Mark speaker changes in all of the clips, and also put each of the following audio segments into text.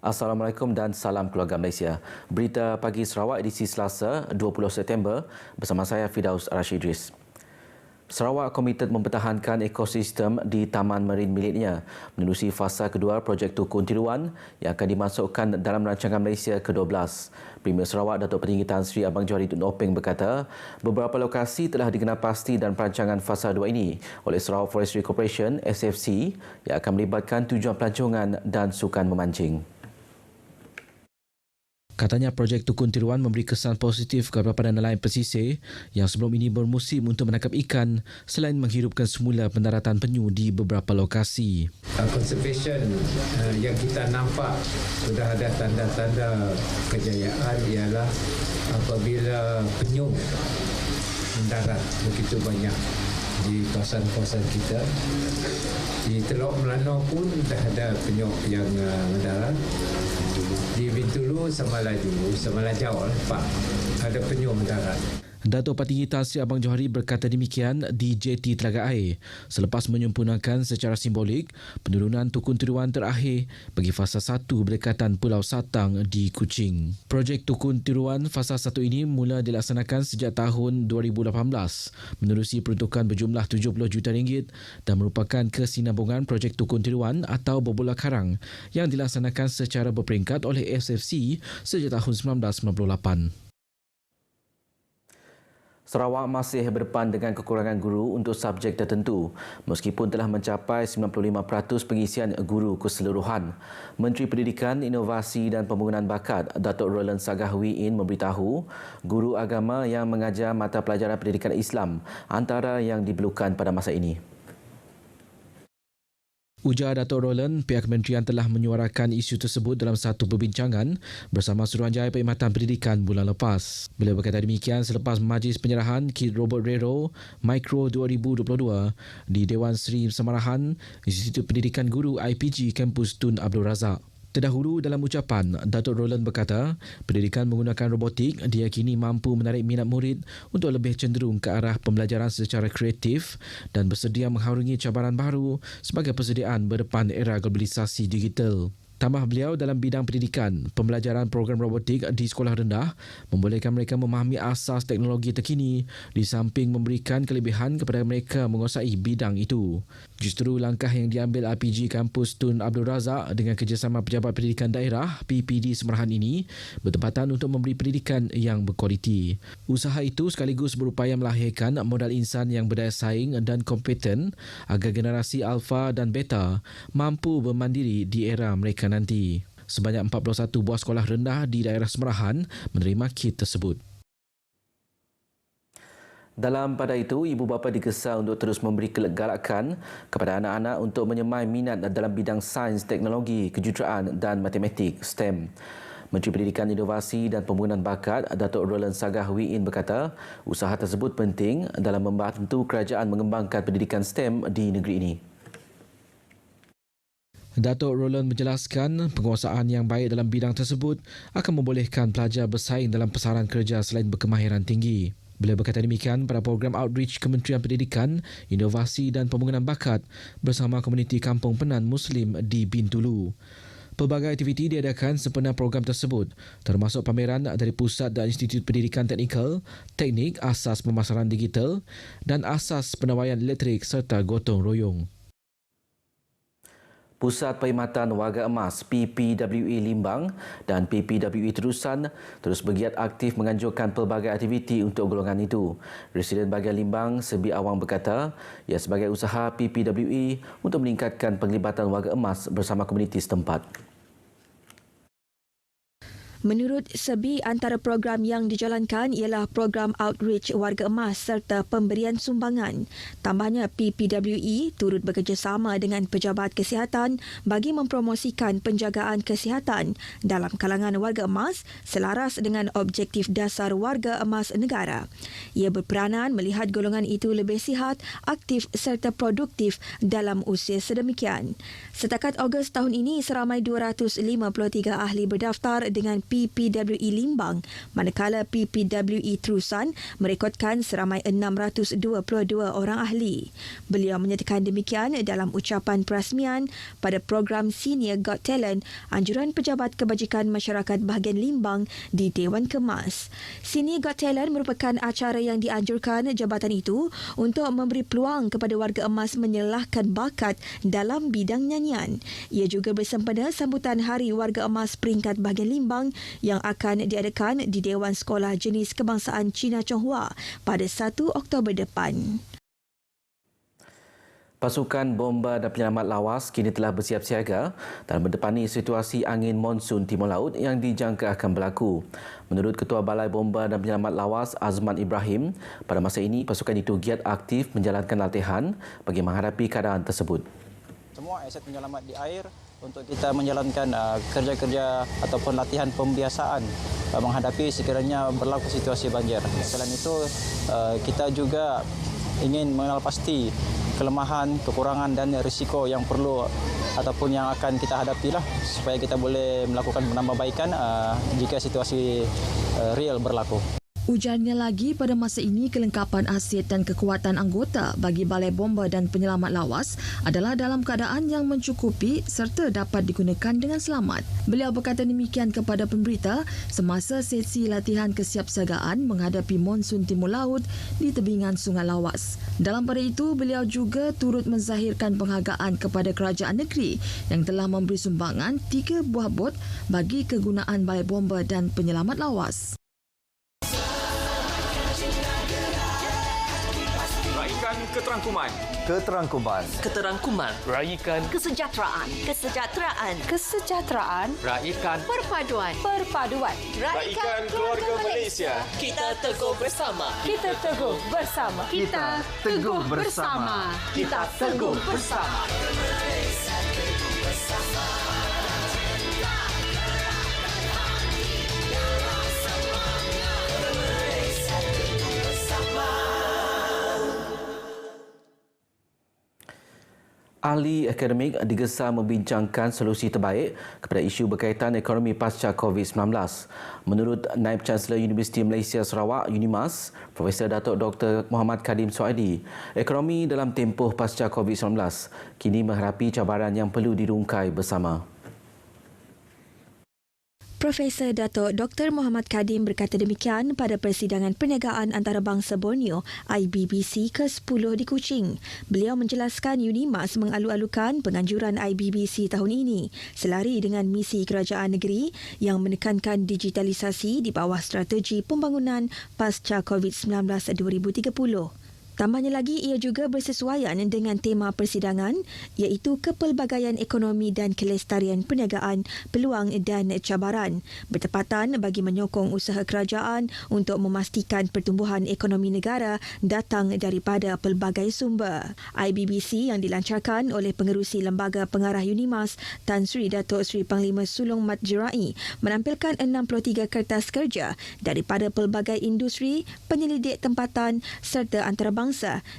Speaker 1: Assalamualaikum dan salam keluarga Malaysia. Berita pagi Sarawak edisi Selasa 20 September bersama saya Fidaus Rashidris. Sarawak komited mempertahankan ekosistem di Taman Marin miliknya menerusi fasa kedua projek Tukun Tiruan yang akan dimasukkan dalam rancangan Malaysia ke-12. Premier Sarawak Datuk Petinggi Tan Sri Abang Johari Tun Openg berkata, beberapa lokasi telah dikenal pasti dalam perancangan fasa 2 ini oleh Sarawak Forestry Corporation SFC yang akan melibatkan tujuan pelancongan dan sukan memancing. Katanya projek Tukun Tiruan memberi kesan positif kepada nelayan pesisir yang sebelum ini bermusim untuk menangkap ikan selain menghidupkan semula pendaratan penyu di beberapa lokasi.
Speaker 2: Conservation yang kita nampak sudah ada tanda-tanda kejayaan ialah apabila penyu mendarat begitu banyak di kawasan-kawasan kita. Di Teluk Melanau pun dah ada penyu yang mendarat. Di Bintulu sama Lajau Pak ada penyu mendarat.
Speaker 1: Datuk Petinggi Tan Sri Abang Johari berkata demikian di JT Telaga Air selepas menyempurnakan secara simbolik penurunan Tukun Tiruan terakhir bagi fasa 1 berdekatan Pulau Satang di Kuching. Projek Tukun Tiruan fasa 1 ini mula dilaksanakan sejak tahun 2018 menerusi peruntukan berjumlah RM70 juta dan merupakan kesinambungan projek Tukun Tiruan atau Bobola Karang yang dilaksanakan secara berperingkat oleh SFC sejak tahun 1998. Sarawak masih berdepan dengan kekurangan guru untuk subjek tertentu meskipun telah mencapai 95% pengisian guru keseluruhan. Menteri Pendidikan, Inovasi dan Pembangunan Bakat Datuk Roland Sagahwi memberitahu guru agama yang mengajar mata pelajaran pendidikan Islam antara yang diperlukan pada masa ini. Ujar Datuk Roland, pihak kementerian telah menyuarakan isu tersebut dalam satu perbincangan bersama Suruhanjaya Perkhidmatan Pendidikan bulan lepas. Beliau berkata demikian selepas majlis penyerahan Kit Robert Rero Micro 2022 di Dewan Seri Samarahan Institut Pendidikan Guru IPG Kampus Tun Abdul Razak. Terdahulu dalam ucapan, Datuk Roland berkata, pendidikan menggunakan robotik diyakini mampu menarik minat murid untuk lebih cenderung ke arah pembelajaran secara kreatif dan bersedia mengharungi cabaran baru sebagai persediaan berdepan era globalisasi digital. Tambah beliau, dalam bidang pendidikan, pembelajaran program robotik di sekolah rendah membolehkan mereka memahami asas teknologi terkini di samping memberikan kelebihan kepada mereka menguasai bidang itu. Justru langkah yang diambil IPG Kampus Tun Abdul Razak dengan kerjasama Pejabat Pendidikan Daerah PPD Semerahan ini bertepatan untuk memberi pendidikan yang berkualiti. Usaha itu sekaligus berupaya melahirkan modal insan yang berdaya saing dan kompeten agar generasi Alpha dan Beta mampu bermandiri di era mereka nanti. Sebanyak 41 buah sekolah rendah di daerah Semerahan menerima kit tersebut. Dalam pada itu, ibu bapa digesa untuk terus memberi galakan kepada anak-anak untuk menyemai minat dalam bidang sains, teknologi, kejuruteraan dan matematik STEM. Menteri Pendidikan, Inovasi dan Pembangunan Bakat Datuk Roland Sagahwi berkata, usaha tersebut penting dalam membantu kerajaan mengembangkan pendidikan STEM di negeri ini. Datuk Roland menjelaskan penguasaan yang baik dalam bidang tersebut akan membolehkan pelajar bersaing dalam pasaran kerja selain berkemahiran tinggi. Beliau berkata demikian pada program outreach Kementerian Pendidikan, Inovasi dan Pembangunan Bakat bersama komuniti Kampung Penan Muslim di Bintulu. Pelbagai aktiviti diadakan sempena program tersebut, termasuk pameran dari Pusat dan Institut Pendidikan Teknikal, Teknik Asas Pemasaran Digital dan Asas Penawaian Elektrik serta Gotong Royong. Pusat Perkhidmatan Warga Emas PPWE Limbang dan PPWE Terusan terus bergiat aktif menganjurkan pelbagai aktiviti untuk golongan itu. Residen bahagian Limbang Sebi Awang berkata, ia sebagai usaha PPWE untuk meningkatkan penglibatan warga emas bersama komuniti setempat.
Speaker 3: Menurut Sebi, antara program yang dijalankan ialah program outreach warga emas serta pemberian sumbangan. Tambahnya, PPWE turut bekerjasama dengan pejabat kesihatan bagi mempromosikan penjagaan kesihatan dalam kalangan warga emas selaras dengan objektif dasar warga emas negara. Ia berperanan melihat golongan itu lebih sihat, aktif serta produktif dalam usia sedemikian. Setakat Ogos tahun ini, seramai 253 ahli berdaftar dengan PPWE Limbang, manakala PPWE Terusan merekodkan seramai 622 orang ahli. Beliau menyatakan demikian dalam ucapan perasmian pada program Senior Got Talent Anjuran Pejabat Kebajikan Masyarakat Bahagian Limbang di Dewan Kemas. Senior Got Talent merupakan acara yang dianjurkan jabatan itu untuk memberi peluang kepada warga emas menyelahkan bakat dalam bidang nyanyian. Ia juga bersempena sambutan Hari Warga Emas Peringkat Bahagian Limbang yang akan diadakan di Dewan Sekolah Jenis Kebangsaan Cina Chonghua pada 1 Oktober depan.
Speaker 1: Pasukan bomba dan penyelamat lawas kini telah bersiap siaga dalam mendepani situasi angin monsun timur laut yang dijangka akan berlaku. Menurut Ketua Balai Bomba dan Penyelamat Lawas Azman Ibrahim, pada masa ini pasukan itu giat aktif menjalankan latihan bagi menghadapi keadaan tersebut.
Speaker 4: Semua aset penyelamat di air untuk kita menjalankan kerja-kerja ataupun latihan pembiasaan menghadapi sekiranya berlaku situasi banjir. Selain itu, kita juga ingin mengenal pasti kelemahan, kekurangan dan risiko yang perlu ataupun yang akan kita hadapilah supaya kita boleh melakukan penambahbaikan jika situasi real berlaku.
Speaker 5: Ujarnya lagi, pada masa ini kelengkapan aset dan kekuatan anggota bagi Balai Bomba dan Penyelamat Lawas adalah dalam keadaan yang mencukupi serta dapat digunakan dengan selamat. Beliau berkata demikian kepada pemberita semasa sesi latihan kesiapsiagaan menghadapi monsun timur laut di tebingan Sungai Lawas. Dalam pada itu, beliau juga turut menzahirkan penghargaan kepada kerajaan negeri yang telah memberi sumbangan 3 buah bot bagi kegunaan Balai Bomba dan Penyelamat Lawas.
Speaker 6: Raikan keterangkuman.
Speaker 7: Raikan
Speaker 8: Kesejahteraan.
Speaker 7: Raikan
Speaker 8: Perpaduan.
Speaker 6: Raikan keluarga Malaysia.
Speaker 7: Kita teguh bersama.
Speaker 8: Kita teguh bersama.
Speaker 7: Kita teguh bersama.
Speaker 1: Ahli akademik digesa membincangkan solusi terbaik kepada isu berkaitan ekonomi pasca COVID-19. Menurut Naib Chancellor Universiti Malaysia Sarawak UNIMAS, Profesor Datuk Dr. Muhammad Kadim Soaidi, ekonomi dalam tempoh pasca COVID-19 kini menghadapi cabaran yang perlu dirungkai bersama.
Speaker 3: Profesor Datuk Dr. Muhammad Kadim berkata demikian pada Persidangan Perniagaan Antarabangsa Borneo IBBC ke-10 di Kuching. Beliau menjelaskan UNIMAS mengalu-alukan penganjuran IBBC tahun ini selari dengan misi kerajaan negeri yang menekankan digitalisasi di bawah strategi pembangunan pasca COVID-19 2030. Tambahnya lagi, ia juga bersesuaian dengan tema persidangan iaitu kepelbagaian ekonomi dan kelestarian perniagaan, peluang dan cabaran, bertepatan bagi menyokong usaha kerajaan untuk memastikan pertumbuhan ekonomi negara datang daripada pelbagai sumber. IBBC yang dilancarkan oleh Pengerusi Lembaga Pengarah UNIMAS Tan Sri Datuk Sri Panglima Sulong Mat Jerai menampilkan 63 kertas kerja daripada pelbagai industri, penyelidik tempatan serta antarabangsa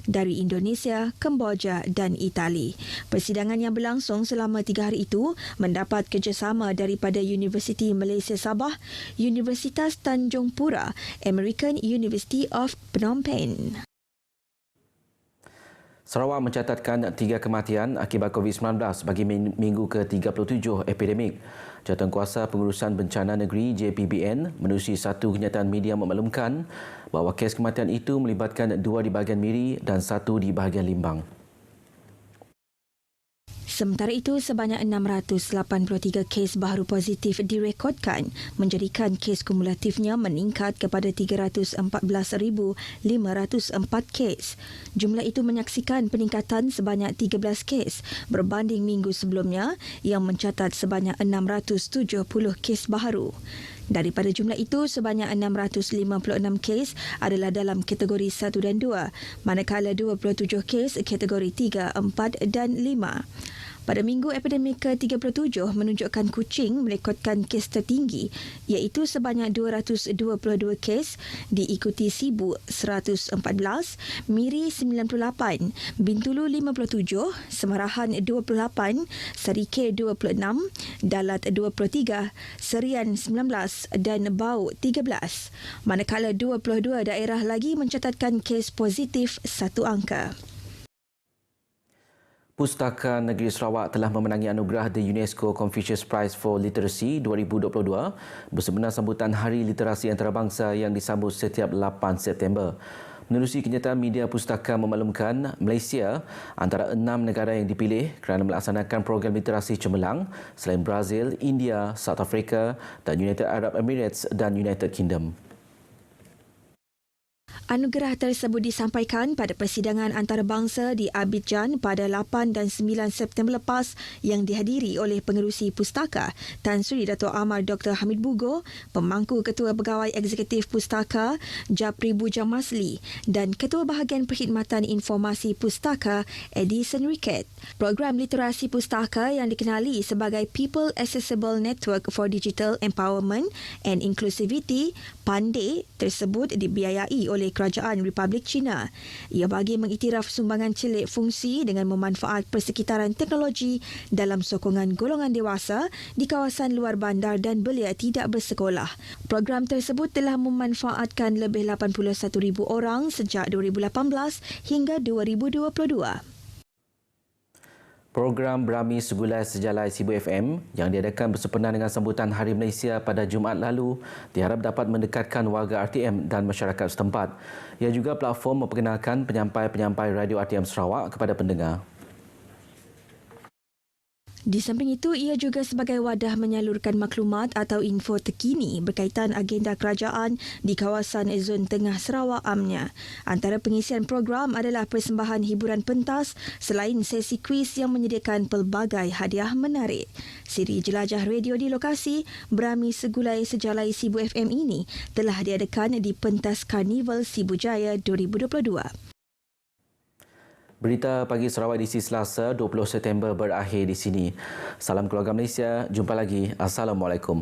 Speaker 3: dari Indonesia, Kemboja dan Itali. Persidangan yang berlangsung selama 3 hari itu mendapat kerjasama daripada Universiti Malaysia Sabah, Universitas Tanjung Pura, American University of Phnom Penh.
Speaker 1: Sarawak mencatatkan 3 kematian akibat COVID-19 bagi minggu ke-37 epidemik. Jawatankuasa Pengurusan Bencana Negeri JPBN menerusi satu kenyataan media memaklumkan bahawa kes kematian itu melibatkan 2 di bahagian Miri dan 1 di bahagian Limbang.
Speaker 3: Sementara itu, sebanyak 683 kes baru positif direkodkan, menjadikan kes kumulatifnya meningkat kepada 314,504 kes. Jumlah itu menyaksikan peningkatan sebanyak 13 kes berbanding minggu sebelumnya yang mencatat sebanyak 670 kes baru. Daripada jumlah itu, sebanyak 656 kes adalah dalam kategori 1 dan 2, manakala 27 kes kategori 3, 4 dan 5. Pada minggu epidemik ke-37 menunjukkan Kuching merekodkan kes tertinggi iaitu sebanyak 222 kes, diikuti Sibu 114, Miri 98, Bintulu 57, Semarahan 28, Sarike 26, Dalat 23, Serian 19 dan Bau 13. Manakala 22 daerah lagi mencatatkan kes positif 1 angka.
Speaker 1: Pustaka Negeri Sarawak telah memenangi anugerah The UNESCO Confucius Prize for Literacy 2022 bersempena sambutan Hari Literasi Antarabangsa yang disambut setiap 8 September. Menerusi kenyataan media pustaka memaklumkan, Malaysia antara 6 negara yang dipilih kerana melaksanakan program literasi cemerlang selain Brazil, India, South Africa dan United Arab Emirates dan United Kingdom.
Speaker 3: Anugerah tersebut disampaikan pada persidangan antarabangsa di Abidjan pada 8 dan 9 September lepas yang dihadiri oleh pengerusi pustaka Tan Sri Dato' Amar Dr. Hamid Bugo, Pemangku Ketua Pegawai Eksekutif Pustaka Japri Bujang Masli dan Ketua Bahagian Perkhidmatan Informasi Pustaka Edison Ricket. Program literasi pustaka yang dikenali sebagai People Accessible Network for Digital Empowerment and Inclusivity PANDE tersebut dibiayai oleh Kerajaan Republik China. Ia bagi mengiktiraf sumbangan celik fungsi dengan memanfaat persekitaran teknologi dalam sokongan golongan dewasa di kawasan luar bandar dan belia tidak bersekolah. Program tersebut telah memanfaatkan lebih 81,000 orang sejak 2018 hingga 2022.
Speaker 1: Program Brahmi Segulai Sejalai Sibu FM yang diadakan bersempena dengan sambutan Hari Malaysia pada Jumaat lalu diharap dapat mendekatkan warga RTM dan masyarakat setempat. Ia juga platform memperkenalkan penyampai-penyampai Radio RTM Sarawak kepada pendengar.
Speaker 3: Di samping itu, ia juga sebagai wadah menyalurkan maklumat atau info terkini berkaitan agenda kerajaan di kawasan Zon Tengah Sarawak amnya. Antara pengisian program adalah persembahan hiburan pentas selain sesi kuis yang menyediakan pelbagai hadiah menarik. Siri jelajah radio di lokasi Brahmi Segulai Sejalai Sibu FM ini telah diadakan di pentas Karnival Sibu Jaya 2022.
Speaker 1: Berita Pagi Sarawak edisi Selasa 20 September berakhir di sini. Salam keluarga Malaysia. Jumpa lagi. Assalamualaikum.